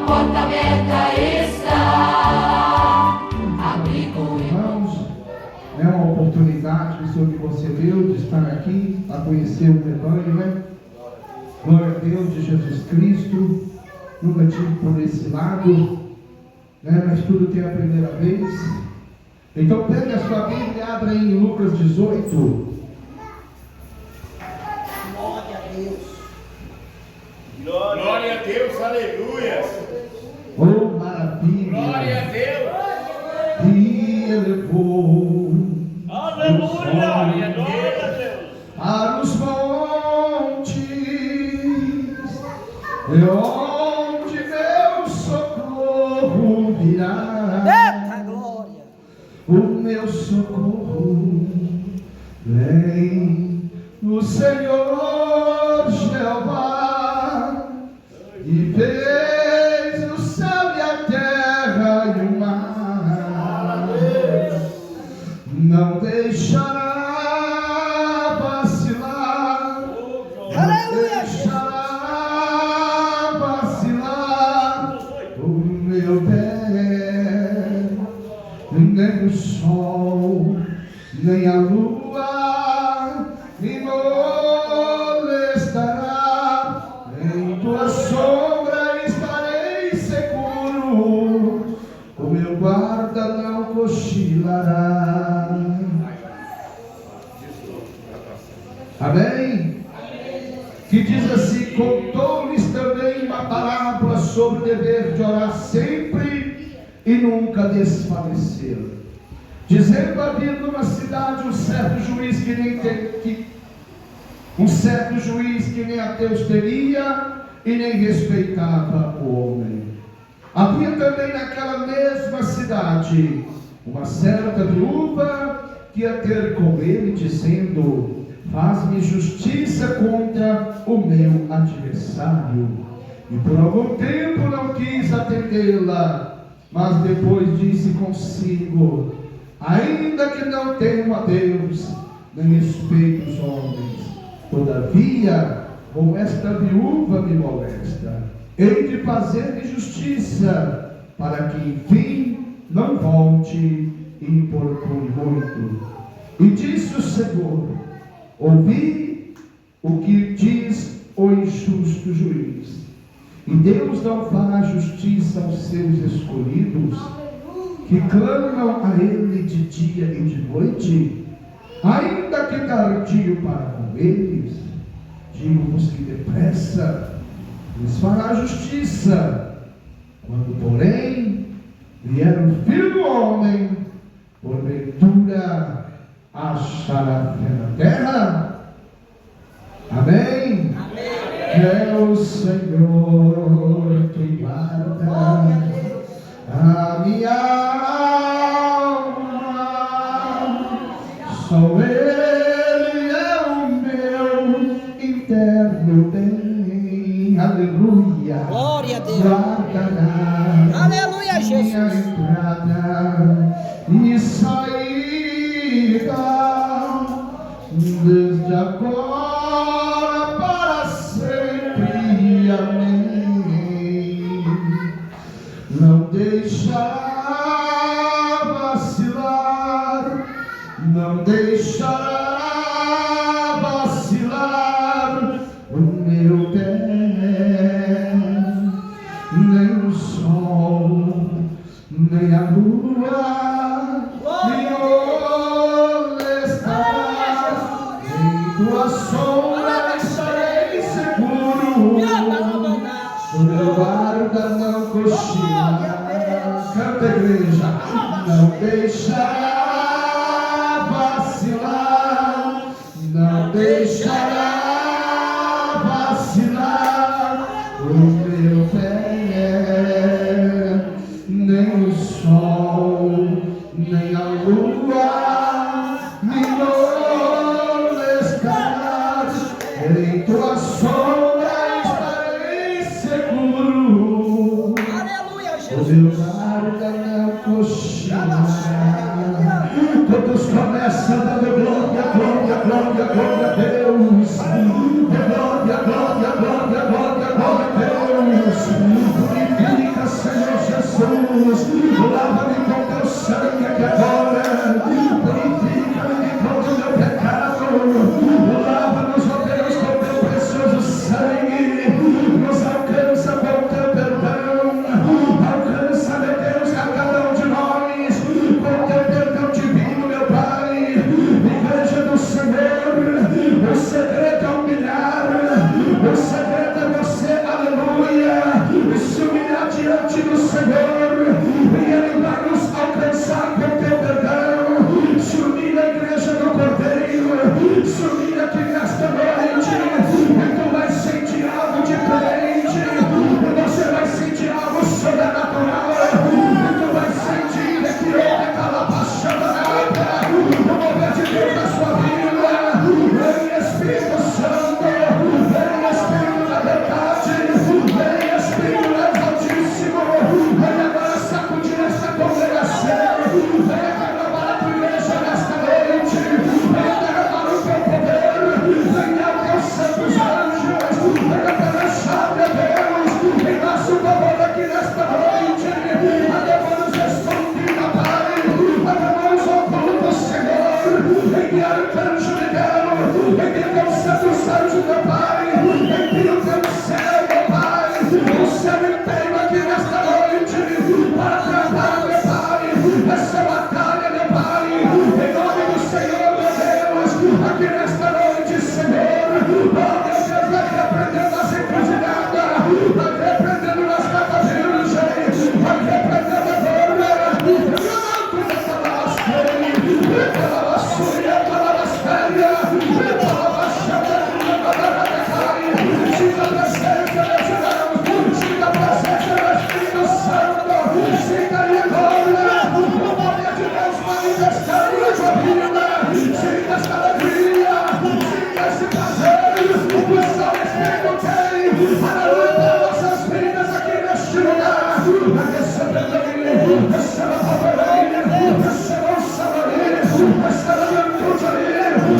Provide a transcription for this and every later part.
porta aberta está. Abrigo, irmãos, é uma oportunidade que o Senhor que você deu de estar aqui, a conhecer o rebanho, né? Glória a Deus de Jesus Cristo. Nunca tive por esse lado, né? Mas tudo tem a primeira vez. Então pegue a sua Bíblia e abra em Lucas 18. Glória a Deus. Glória a Deus, aleluia. Oh, maravilha. Glória a Deus. E elevou Aleluia. Glória a Deus. para os montes, de onde meu socorro virá. Eita glória! O meu socorro vem do Senhor Jeová, e fez o céu e a terra e o mar. Não deixará vacilar, não deixará vacilar o meu pé, nem o sol, nem a lua me molestará. Em tua sombra estarei seguro, o meu guarda não cochilará. Amém? Que diz assim: contou-lhes também uma parábola sobre o dever de orar sempre e nunca desfalecer, dizendo: havia numa cidade um certo juiz que nem a Deus temia e nem respeitava o homem. Havia também naquela mesma cidade uma certa viúva que ia ter com ele, dizendo: faz-me justiça contra o meu adversário. E por algum tempo não quis atendê-la, mas depois disse consigo: ainda que não temo a Deus, nem respeito os homens, todavia, com esta viúva me molesta, hei de fazer-lhe justiça, para que enfim não volte e importune muito. E disse o Senhor: ouvi o que diz o injusto juiz. E Deus não fará justiça aos seus escolhidos, que clamam a Ele de dia e de noite? Ainda que tardio para com eles, digo-vos que depressa lhes fará justiça. Quando, porém, vier o Filho do Homem, porventura achará fé na terra? Amém? É o Senhor que guarda a minha alma, só Ele é o meu interno bem. Aleluia. Glória a Deus. Guardará Aleluia, Jesus. minha entrada e saída, desde agora para sempre. Amém. Não deixará vacilar, não deixará vacilar o meu pé, nem o sol, nem a lua me molestará. Em tua sombra estarei seguro, o meu guarda não cochila. Canta, igreja. Não deixará vacilar, não deixará vacilar o meu pé, nem o sol, nem a lua me molestará. Em tua sombra estarei seguro, Aleluia, o Jesus. meu guarda não cochilará. Todos começam dando glória, glória, glória, glória a Deus. Glória, glória, glória, glória, glória a Deus. Lava-me com teu sangue aqui agora. Purifica-me de todo o meu pecado. Lava-nos, ó Deus, com teu precioso sangue. Nos alcança com teu perdão. Alcança, meu Deus, a cada um de nós com teu perdão divino, meu Pai. Igreja do Senhor, o segredo é humilhar. O segredo é você, aleluia, se humilhar diante do Senhor, e Ele vai nos alcançar com teu perdão. Se humilha a igreja do Cordeiro, se humilha aqui nesta noite, e tu vais sentir algo diferente, e você vai sentir algo sobrenatural, e tu vais sentir que é calabaçada, o mover de Deus na sua vida. Vem Espírito Santo, vem Espírito da verdade, vem Espírito Altíssimo, vem agora sacudir esta congregação, vem derramar a tua igreja nesta noite, vem derramar o teu poder, vem dar os teus santos anjos, vem abençoar, meu Deus, em nosso favor aqui nesta noite, leva-nos escondida, Pai, leva-nos ao culto do Senhor, enviar o anjo de Deus, envia teus santos anjos, meu Pai, envia o teu céu, meu Pai, o céu inteiro aqui nesta noite, para tratar, meu Pai, essa batalha, meu Pai, em nome do Senhor, meu Deus, aqui nesta noite, Senhor, oh meu Deus, vai repreendendo as encruzilhadas, vai repreendendo nas capas virgens, vai repreendendo agora, pela vassoura, pela vasféria, pela vassoura, sinta a presença de Deus, sinta a presença do Espírito Santo, sinta aí agora o poder de Deus manifestando na sua vida, sinta esta alegria, sinta esse prazer, o São Espírito tem, aleluia, para nossas vidas aqui neste lugar. Receba ele, receba a palavra aí, receba o salário, receba a virtude aí,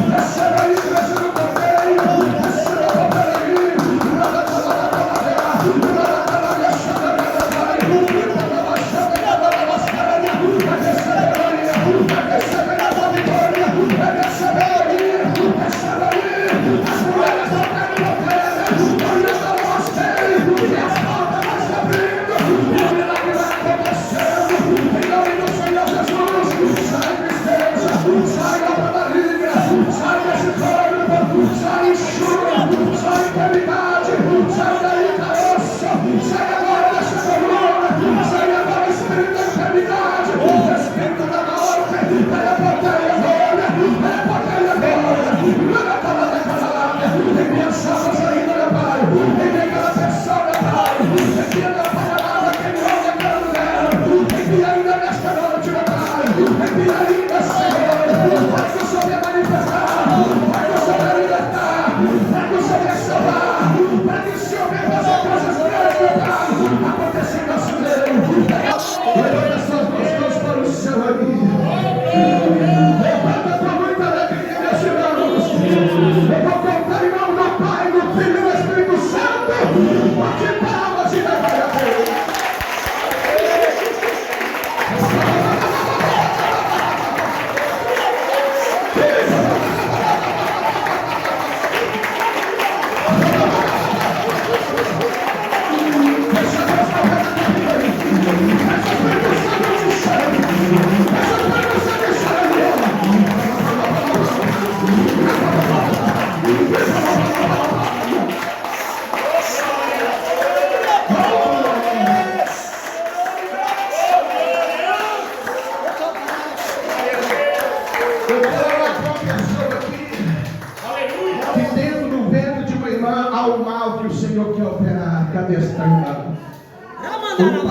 receba a igreja do Cordeiro, receba a palavra aí,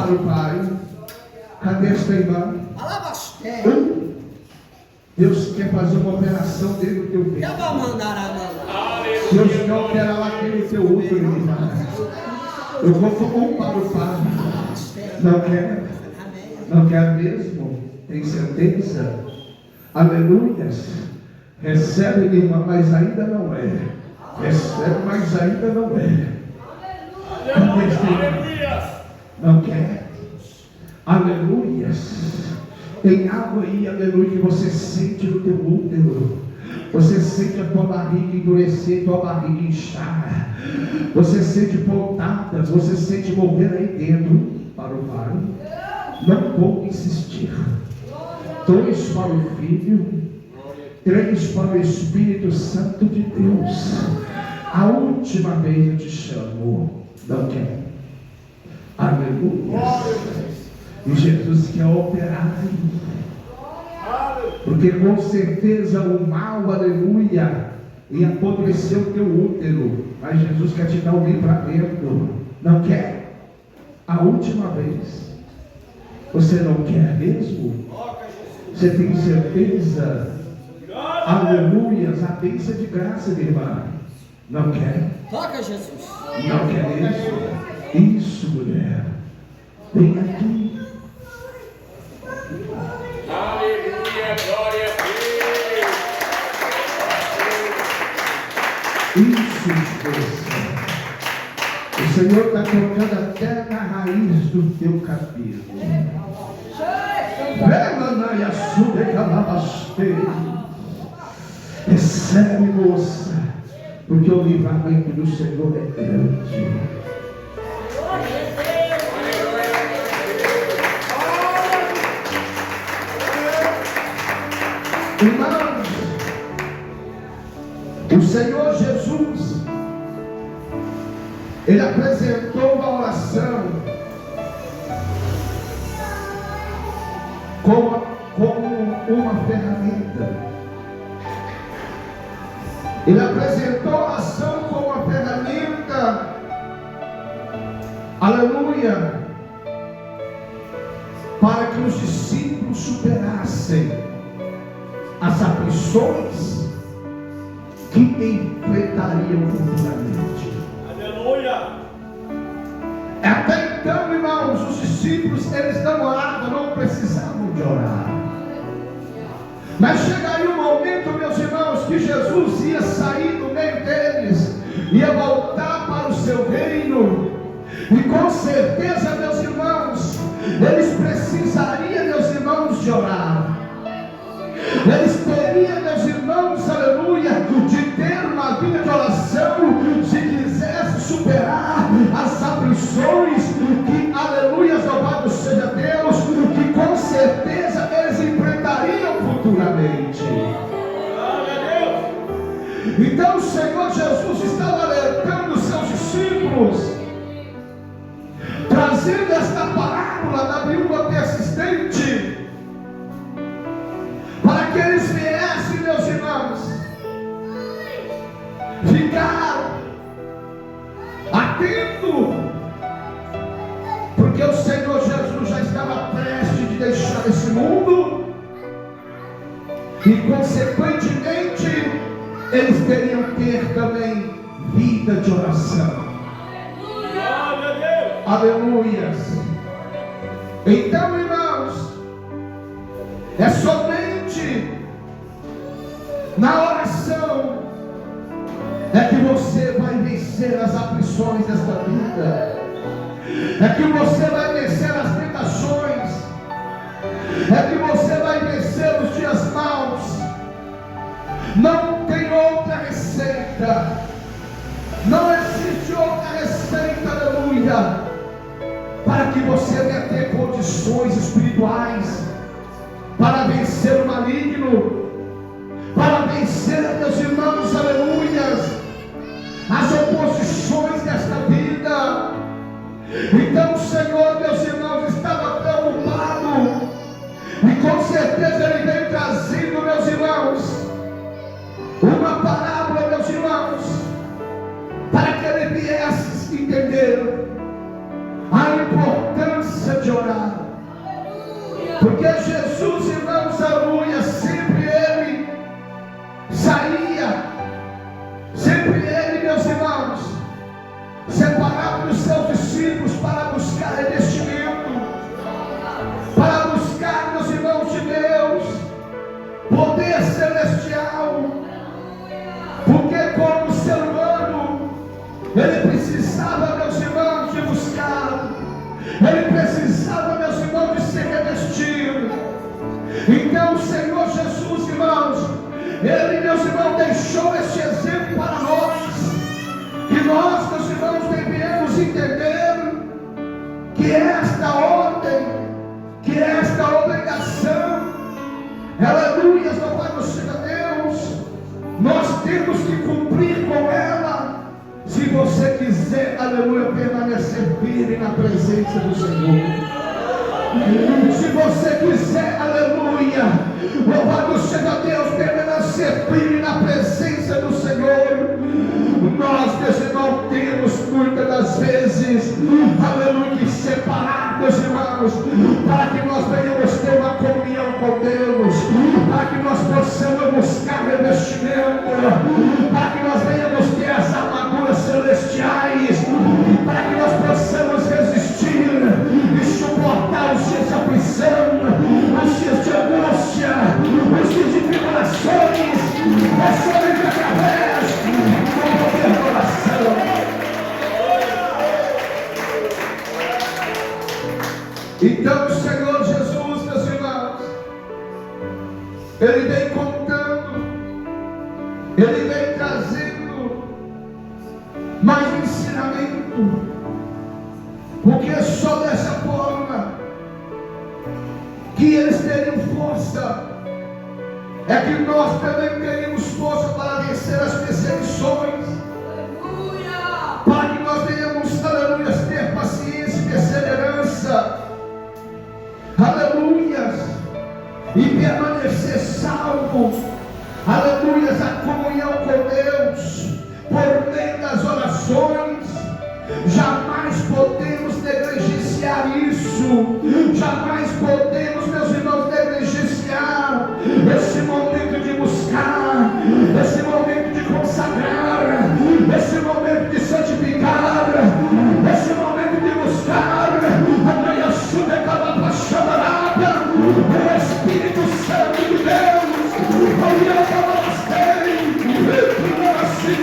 para o Pai. Cadê esta irmã? Deus quer fazer uma operação dentro do teu peito. Deus quer operar aqui no teu útero, irmã. Eu vou para o Pai. Não quer? Não quer mesmo? Tem certeza? Aleluias. Recebe, irmã, mas ainda não é. Recebe, mas ainda não é. Cadê esta irmã? Não quer? Aleluias. Tem algo aí, aleluia, que você sente no teu útero. Você sente a tua barriga endurecer, tua barriga inchar. Você sente pontadas, você sente mover aí dentro para o Pai. Não vou insistir. 2 para o Filho, 3 para o Espírito Santo de Deus. A última vez eu te chamo. Não quer. Aleluia. E Jesus quer operar aí. Porque com certeza o mal, aleluia, ia apodrecer o teu útero. Mas Jesus quer te dar um livro para dentro. Não quer? A última vez. Você não quer mesmo? Você tem certeza? Aleluia, a bênção de graça, minha irmã. Não quer? Toca, Jesus. Não quer isso? Isso, mulher. Vem aqui. Aleluia, glória a Deus. Isso, esposa. O Senhor está tocando até na raiz do teu cabelo. Recebe, moça, porque o livramento do Senhor é grande. Irmãos, o Senhor Jesus, Ele apresentou uma oração como uma ferramenta. Ele apresentou a oração como uma ferramenta, aleluia, para que os discípulos superassem as aflições que enfrentariam futuramente. Aleluia. Até então, irmãos, os discípulos, eles não oravam, não precisavam de orar. Mas chegaria um momento, meus irmãos, que Jesus ia sair do meio deles, ia voltar para o seu reino, e com certeza, meus irmãos, eles precisariam, meus irmãos, de orar. Eles teriam, meus irmãos, aleluia, de ter uma vida de oração, se quisesse superar as aflições, que, aleluia, louvado seja Deus, que com certeza eles enfrentariam futuramente. Então o Senhor Jesus estava alertando os seus discípulos, trazendo esta parábola da viúva persistente, para que eles viessem, meus irmãos, ficar atento, porque o Senhor Jesus já estava prestes de deixar esse mundo, e consequentemente eles teriam que ter também vida de oração. Aleluia. Então, irmãos, é somente na oração é que você vai vencer as aflições desta vida, é que você vai vencer as tentações, é que você vai vencer os dias maus. Não tem outra receita, não existe outra receita, aleluia, para que você venha ter condições espirituais para vencer o maligno, para vencer, meus irmãos, aleluias, as oposições desta vida. Então o Senhor, meus irmãos, estava preocupado, e com certeza Ele veio trazendo, meus irmãos, uma parábola, meus irmãos, para que Ele viesse entender a importância de orar. Porque Jesus, irmãos, aleluia, sempre Ele saía, sempre Ele, meus irmãos, separava os seus discípulos para buscar revestimento, para buscar, meus irmãos de Deus, poder celestial. Porque como ser humano, ele precisava, meus irmãos, de buscar, ele precisava, meus irmãos, de Então o Senhor Jesus, irmãos, Ele, meus irmãos, deixou este exemplo para nós, que nós, meus irmãos, devemos entender que esta ordem, que esta obrigação, aleluia, louvado seja Deus, nós temos que cumprir com ela, se você quiser, aleluia, permanecer firme na presença do Senhor. Se você quiser, aleluia, louvado seja Deus, permanecer firme na presença do Senhor, nós, meus irmãos, temos muitas das vezes, aleluia, que separar, meus irmãos, para que nós venhamos ter uma comunhão com Deus, para que nós possamos buscar revestimento, para que nós venhamos ter as armaduras celestiais, para que nós possamos resistir e suportar os dias de aflição, os dias de angústia, os dias de tribulações, é somente através do poder da oração. Então o Senhor Jesus, meus irmãos, Ele vem contando, Ele vem trazendo mais ensinamento, porque só dessa forma que eles teriam força, é que nós também teríamos força para vencer as perseguições, para que nós venhamos, aleluia, ter paciência e perseverança, aleluia, e permanecer salvo, aleluia, a comunhão com Deus, por meio das orações. Jamais podemos negligenciar isso, jamais podemos, meus irmãos, negligenciar esse momento de buscar, esse momento de consagrar, esse momento de santificar, esse momento de buscar a manhã chuva acaba chamarada, o Espírito Santo de Deus, olha para você, e não assim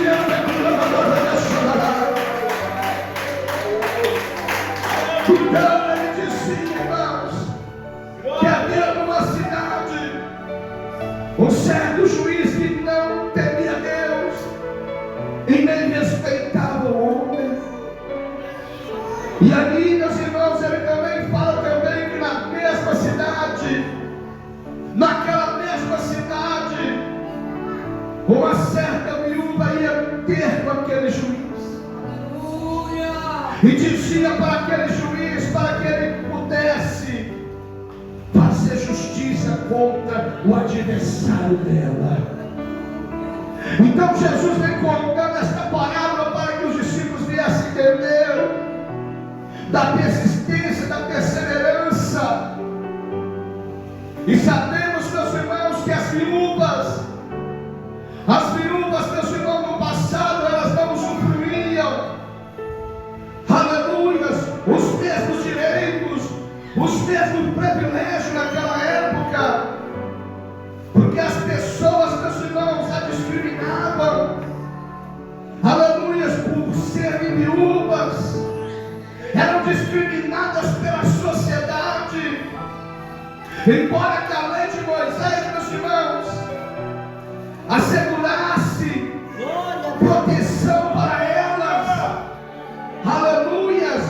Então ele disse, irmãos, que havia numa cidade um certo juiz que não temia Deus e nem respeitava o homem. E ali, meus irmãos, ele também fala também que na mesma cidade, naquela mesma cidade, uma certa viúva ia ter com aquele juiz. E dizia para aquele juiz, para que ele pudesse fazer justiça contra o adversário dela. Então Jesus vem contando esta parábola para que os discípulos viessem entender da persistência, da perseverança. E sabemos, meus irmãos, que as viúvas, meus irmãos, no passado, elas não usufruíam, aleluia, os mesmos direitos, os mesmos privilégios naquela época, porque as pessoas, meus irmãos, a discriminavam, aleluia, por serem viúvas, eram discriminadas pela sociedade, embora que a lei de Moisés, meus irmãos, assegurasse proteção para elas, aleluias,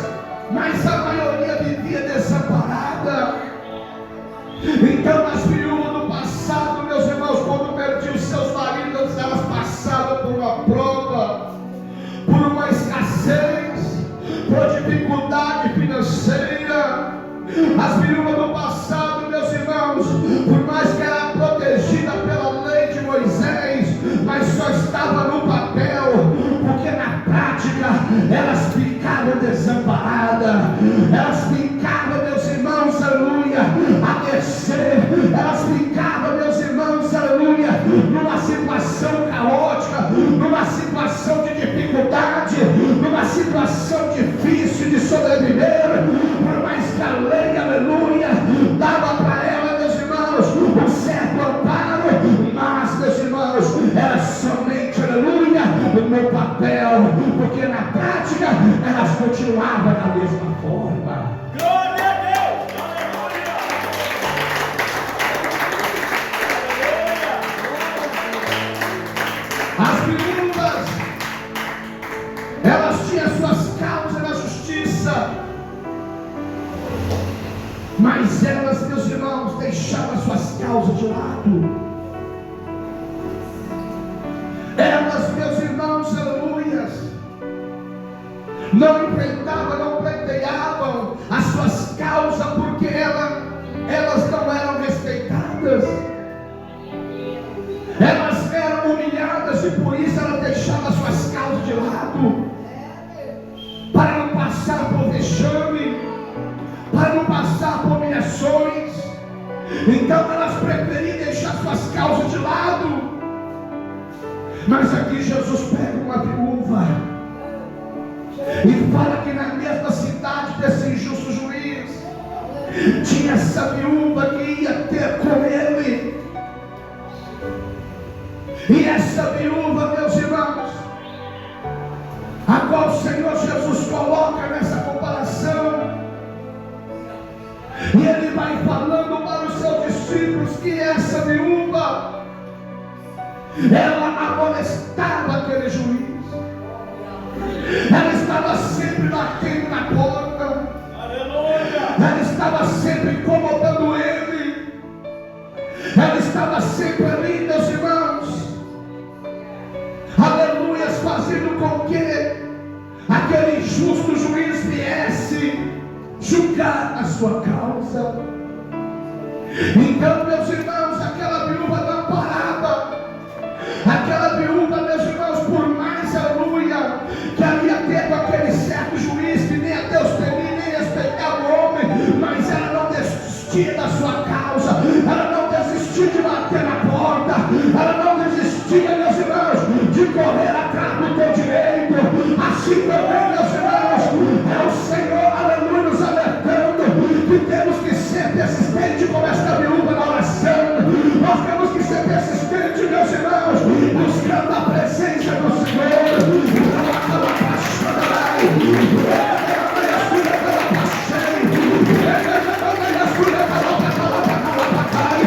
mas a maioria vivia desamparada. Então as viúvas do passado, meus irmãos, quando perdiam os seus maridos, elas passavam por uma prova, por uma escassez, por dificuldade financeira. As viúvas do passado, meus irmãos, por mais que era protegida pela lei de Moisés, mas só estava no papel, porque na prática elas ficaram desamparadas, elas ficavam, meus irmãos, aleluia, a descer, elas ficavam, meus irmãos, aleluia, numa situação caótica, numa situação de dificuldade, numa situação difícil de sobreviver, por mais que a lei, aleluia, dava para ela, meus irmãos, um certo amparo, mas, meus irmãos, era somente, aleluia, no papel, porque na prática elas continuavam da mesma forma. Glória a Deus! Aleluia! Mas elas, meus irmãos, deixavam suas causas de lado. Elas, meus irmãos, aleluias, não enfrentavam, não pleiteavam as suas causas, porque elas não eram respeitadas. Elas eram humilhadas e por isso elas deixavam as suas causas de lado, para não passar por vexame, para não passar por humilhações. Então elas preferiam deixar suas causas de lado. Mas aqui Jesus pega uma viúva e fala que na mesma cidade desse injusto juiz tinha essa viúva que ia ter com ele. E essa viúva, meus irmãos, a qual o Senhor Jesus coloca nessa comparação, e ele vai falando para os seus discípulos que essa viúva, ela amonestava aquele juiz. Ela estava sempre batendo na porta. Ela estava sempre incomodando ele. Ela estava sempre ali, meus irmãos, aleluias, fazendo com que aquele injusto juiz viesse julgar a sua causa. Então, meus irmãos, aquela viúva não parava. Aquela viúva, meus irmãos, por mais aleluia que havia teve aquele certo juiz que nem a Deus temia, nem respeitava o homem, mas ela não desistia da sua causa. Ela não desistia de bater na porta. Ela não desistia, meus irmãos, de correr atrás do teu direito. Assim também, meus irmãos, é o Senhor, aleluia, nos alertando que temos que ser persistentes como esta viúva na oração. Nós temos que ser persistentes, meus irmãos, buscando a presença do Senhor.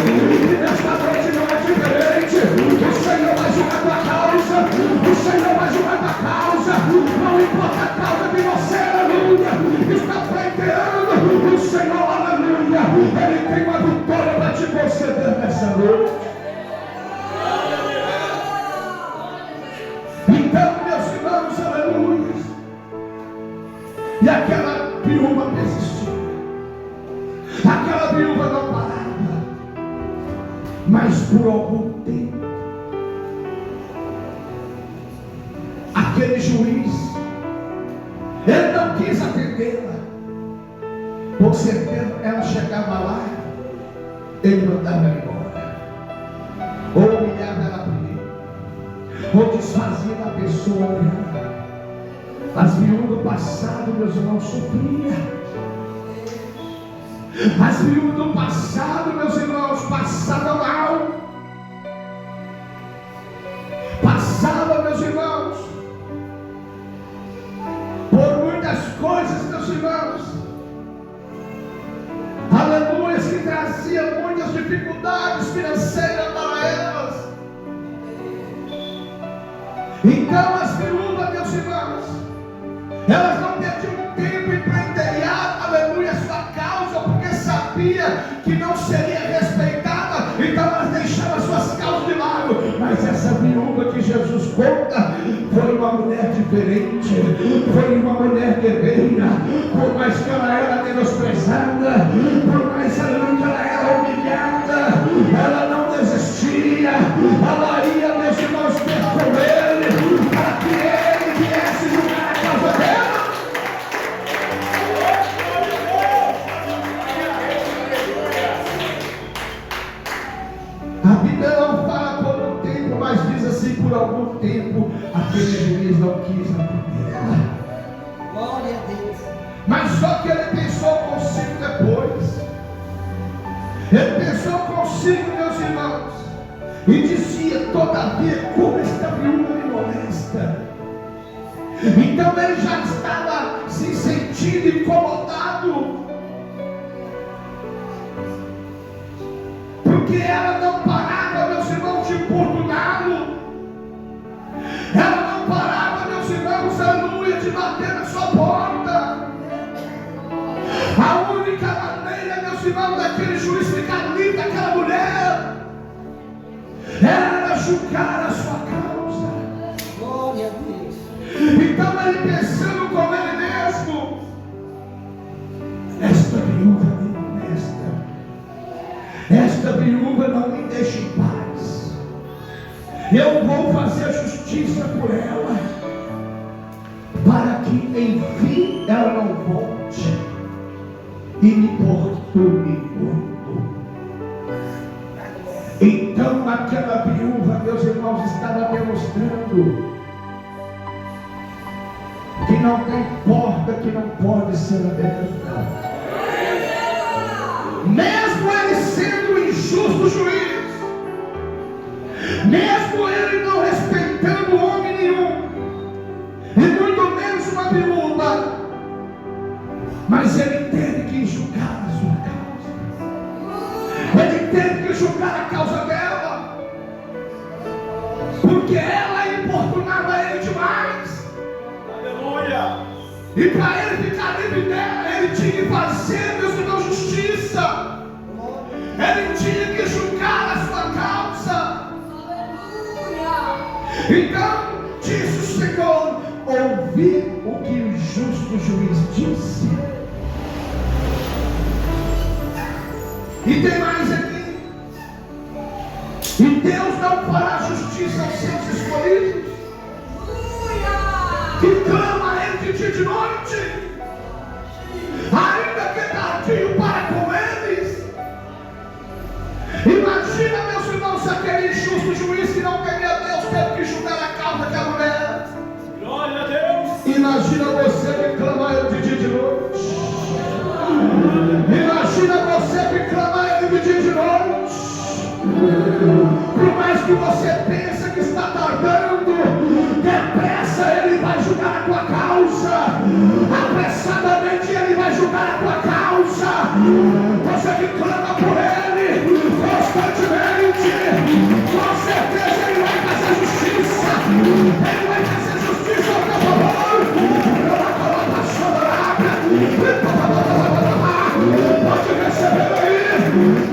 E nesta noite não é diferente. O Senhor vai julgar tua causa. O Senhor vai julgar tua causa. Não importa a causa que você, aleluia, está pleiteando. O Senhor, aleluia, Ele tem uma vitória para te conceder nessa noite. Então, meus irmãos, aleluia, e aquela viúva persistiu. Aquela viúva não parava. Mas por algum tempo, aquele juiz, ele não quis atendê-la. Com certeza ela chegava lá, ele mandava ela embora, ou humilhava ela primeiro, ou desfazia da pessoa dela. As viúvas do passado, meus irmãos, sofriam. As viúvas do passado, meus irmãos, passavam mal. Passavam, meus irmãos, por muitas coisas, meus irmãos, aleluia, que trazia muitas dificuldades financeiras para elas. Então as viúvas, meus irmãos, elas não perdiam tempo em pleitear, aleluia, sua causa, porque sabia que não seria respeitada. Então elas deixavam suas causas de lado. Mas essa viúva que Jesus conta foi uma mulher diferente, foi uma mulher guerreira. Por mais que ela era menosprezada, por mais que ela era humilhada, ela não desistia. Ela ia, meus irmãos, ter com ele, para que ele viesse julgar a causa dela. A Bíblia não fala por um tempo, mas diz assim: por algum tempo aquele juiz não quis atendê-la. Glória a Deus. Mas só que ele pensou consigo depois. Ele pensou consigo, meus irmãos, e dizia: todavia, como esta viúva me molesta. Então ele já estava se sentindo incomodado, porque ela não parava, meus irmãos, de importuná-lo. Ela não parava, meus irmãos, aleluia, de bater na sua porta. A única maneira, meus irmãos, julgar a sua causa. Glória a Deus. Então ele pensando com ele mesmo, esta viúva é honesta, esta viúva não me deixa em paz, eu vou fazer justiça por ela, para que enfim ela não volte e me importune muito. Então aquela viúva, meus irmãos, estava demonstrando que não tem porta que não pode ser aberta. Mesmo ele sendo um injusto juiz, mesmo ele não respeitando homem nenhum, e muito menos uma viúva, mas ele teve que julgar a sua causa. Ele teve que julgar a causa dela, porque ela importunava ele demais. Aleluia. E para ele ficar livre dela, ele tinha que fazer, meus irmãos, justiça. Ele tinha que julgar a sua causa. Então disse o Senhor: ouvi o que o justo juiz disse. E tem mais aqui. E Deus não fará justiça aos seus escolhidos, que clama a ele de dia e de noite, ainda que tardio para com eles. Imagina, meus irmãos, aquele injusto juiz que não temia Deus teve que julgar a causa da mulher. Glória a Deus. Imagina você que clama a ele de dia e de noite. Imagina você que clama a ele de dia e de noite. Por mais que você pense que está tardando, depressa ele vai julgar a tua causa. Apressadamente ele vai julgar a tua causa. Você que clama por ele constantemente, com certeza ele vai fazer justiça. Ele vai fazer justiça ao teu favor. Pode receber aí,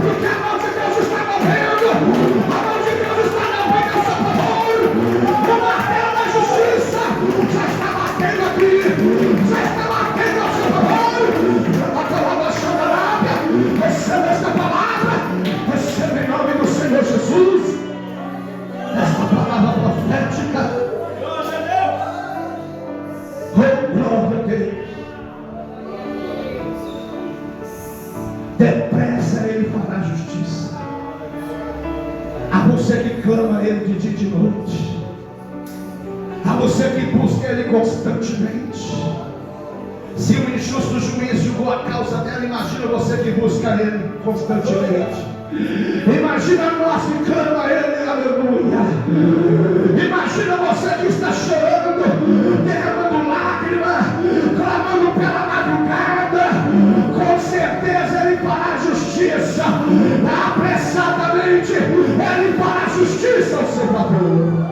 porque a mão de Deus está movendo. A mão de Deus está movendo ao seu favor. O martelo da justiça já está batendo aqui, já está batendo ao seu favor. A palavra chama. Receba esta palavra, receba em nome do Senhor Jesus esta palavra profética. Glória a Deus. Oh, glória a Deus. Depressa ele fará justiça. A você que clama ele de dia e de noite, a você que busca ele constantemente. Se o injusto juiz julgou a causa dela, imagina você que busca ele constantemente. Imagina nós que clama a ele, aleluia. Imagina você que está chorando, derramando lágrimas, clamando pela madrugada. Com certeza ele fará justiça. Apressadamente ele fará justiça ao seu favor.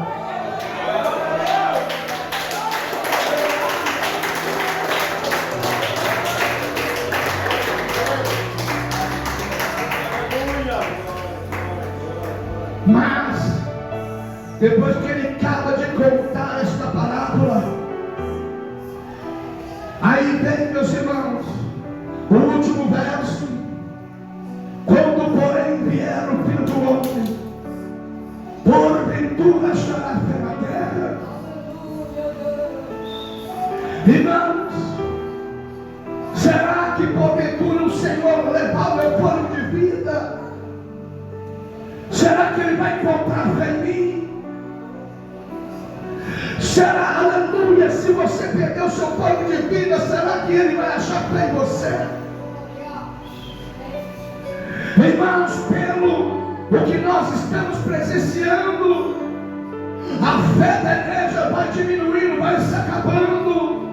Mas, depois que ele acaba de contar esta parábola, aí vem, meus irmãos, o último verso: quando porém vier o Filho do Homem, porventura achará fé na terra? Irmãos, será que porventura o Senhor levar o meu fôlego de vida? Será que ele vai encontrar fé em mim? Será, aleluia, se você perdeu o seu fôlego de vida, será que ele vai achar fé em você? Irmãos, pelo o que nós estamos presenciando, a fé da igreja vai diminuindo, vai se acabando.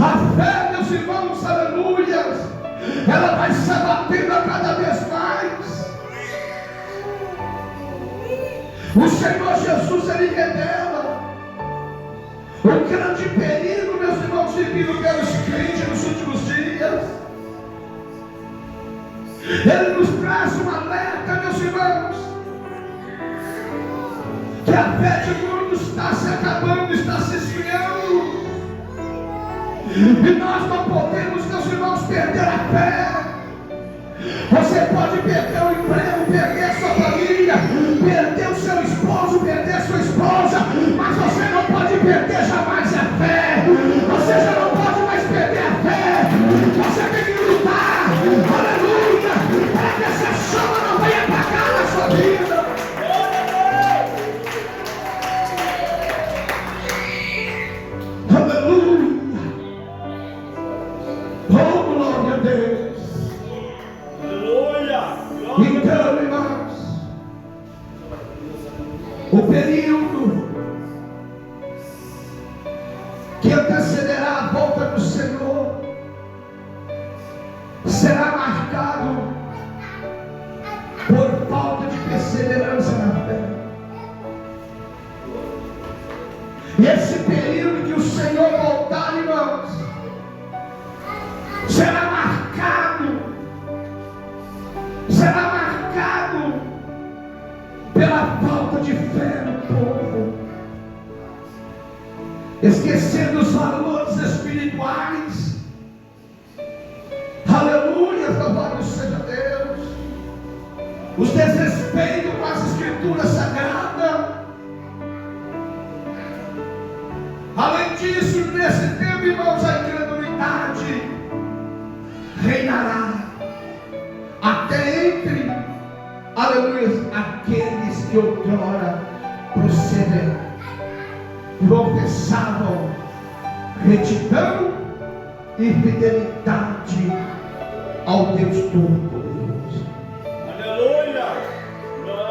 A fé, meus irmãos, aleluia, ela vai se abatendo a cada vez mais. O Senhor Jesus, ele revela o grande perigo, meus irmãos, vivido pelos crentes nos últimos dias. Ele nos traz um alerta, meus irmãos, que a fé de muitos está se acabando, está se esfriando. E nós não podemos, meus irmãos, perder a fé. Você pode perder o emprego, perder a sua família, perder o seu esposo, perder a sua esposa, mas você não pode perder jamais a fé. Você já não pode mais perder a fé. Você tem que lutar, aleluia, para que essa chama não venha apagar na sua vida. Aleluia. Oh, glória a Deus. Então, irmãos, o período que antecederá a volta do Senhor será marcado por falta de perseverança na fé. E esse período que o Senhor voltar, irmãos, será marcado pela falta de fé no povo, esquecendo os valores espirituais. Aleluia, louvado seja Deus. Os desrespeitos com as escrituras sagradas. Além disso, nesse tempo, irmãos, a incredulidade reinará até entre, aleluia, aqueles que outrora professavam retidão e fidelidade ao Deus Todo-Poderoso. Aleluia!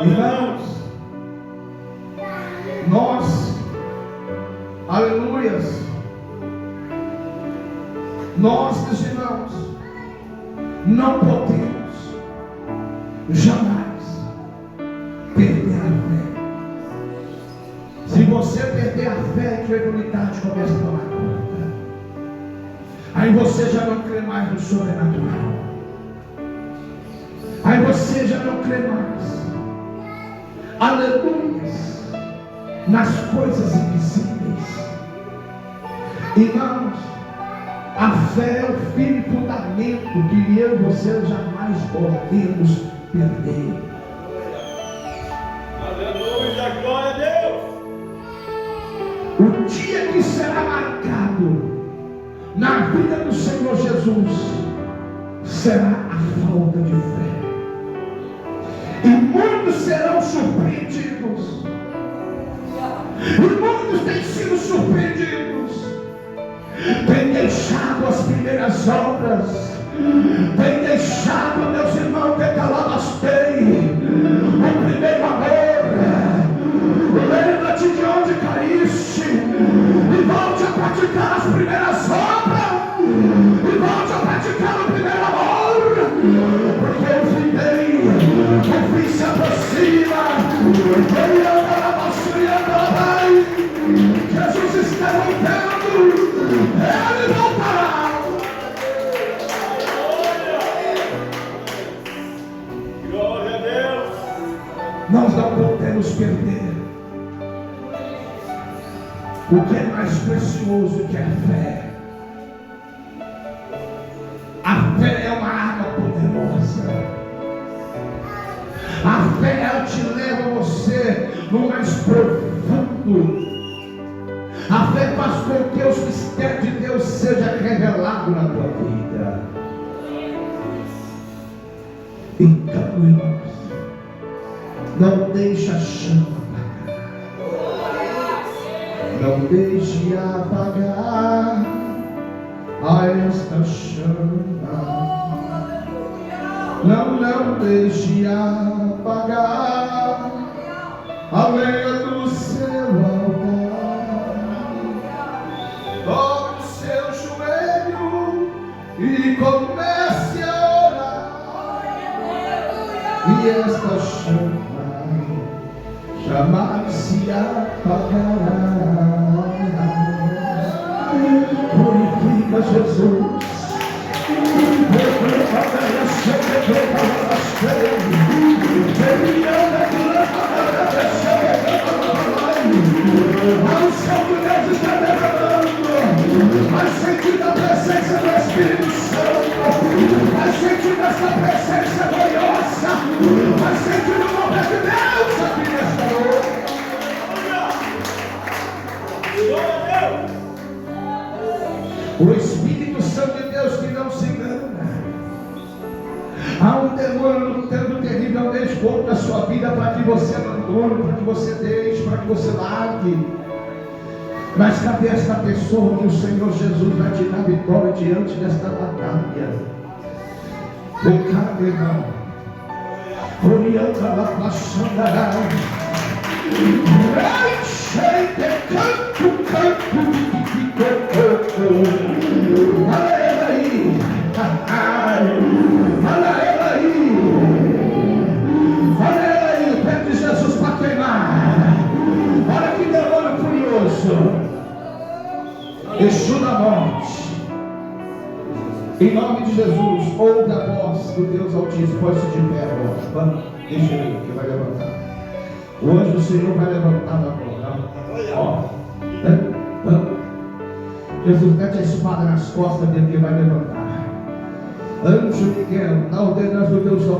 Irmãos, nós, aleluias, nós, meus irmãos, não podemos jamais perder a fé. Se você perder a fé, a incredulidade começa a tomar conta. Aí você já não crê mais no sobrenatural. Aí você já não crê mais, aleluia, nas coisas invisíveis. Irmãos, a fé é o firme fundamento que eu e você jamais podemos perder. Aleluia, glória a Deus. O dia que será marcado na vida do Senhor Jesus será a falta de fé. E muitos serão surpreendidos. E muitos têm sido surpreendidos. Tem deixado as primeiras obras. Tem deixado, meus irmãos, decalabastei o primeiro amor. Lembra-te de onde caíste e volte a praticar as primeiras obras. E volte a praticar o primeiro amor, porque o fim vem, o fim se aproxima. Ele anda na Pai. Jesus está voltando, ele voltará. Glória a Deus. Nós não podemos perder o que é mais precioso, que é a fé. A fé é uma arma poderosa. A fé, ela te leva você no mais profundo. A fé faz com que os mistérios de Deus seja revelado na tua vida. Então, irmãos, não deixe a chama apagar. Não deixe apagar a esta chama. Não deixe apagar a lenha do seu altar. Dobre o seu joelho e comece a orar. E esta chama jamais se apagará. Purifica, Jesus. quando lutando terrivelmente contra a sua vida, para que você abandone, para que você deixe, para que você largue. Mas cadê esta pessoa que o Senhor Jesus vai te dar vitória diante desta batalha? Cadê, irmão? Orienta lá para Xandará. Olha ela aí. Olha ela aí. Olha ela aí. Pede Jesus para queimar. Olha que demônio furioso. Exu da morte. Em nome de Jesus, ouve a voz do Deus Altíssimo. Pode-se de pé agora. Vamos, deixa ele que vai levantar. O anjo do Senhor vai levantar agora. Ó. Jesus, mete a espada nas costas dele que vai levantar. Anjo Miguel, na ordenança do Deus Altíssimo.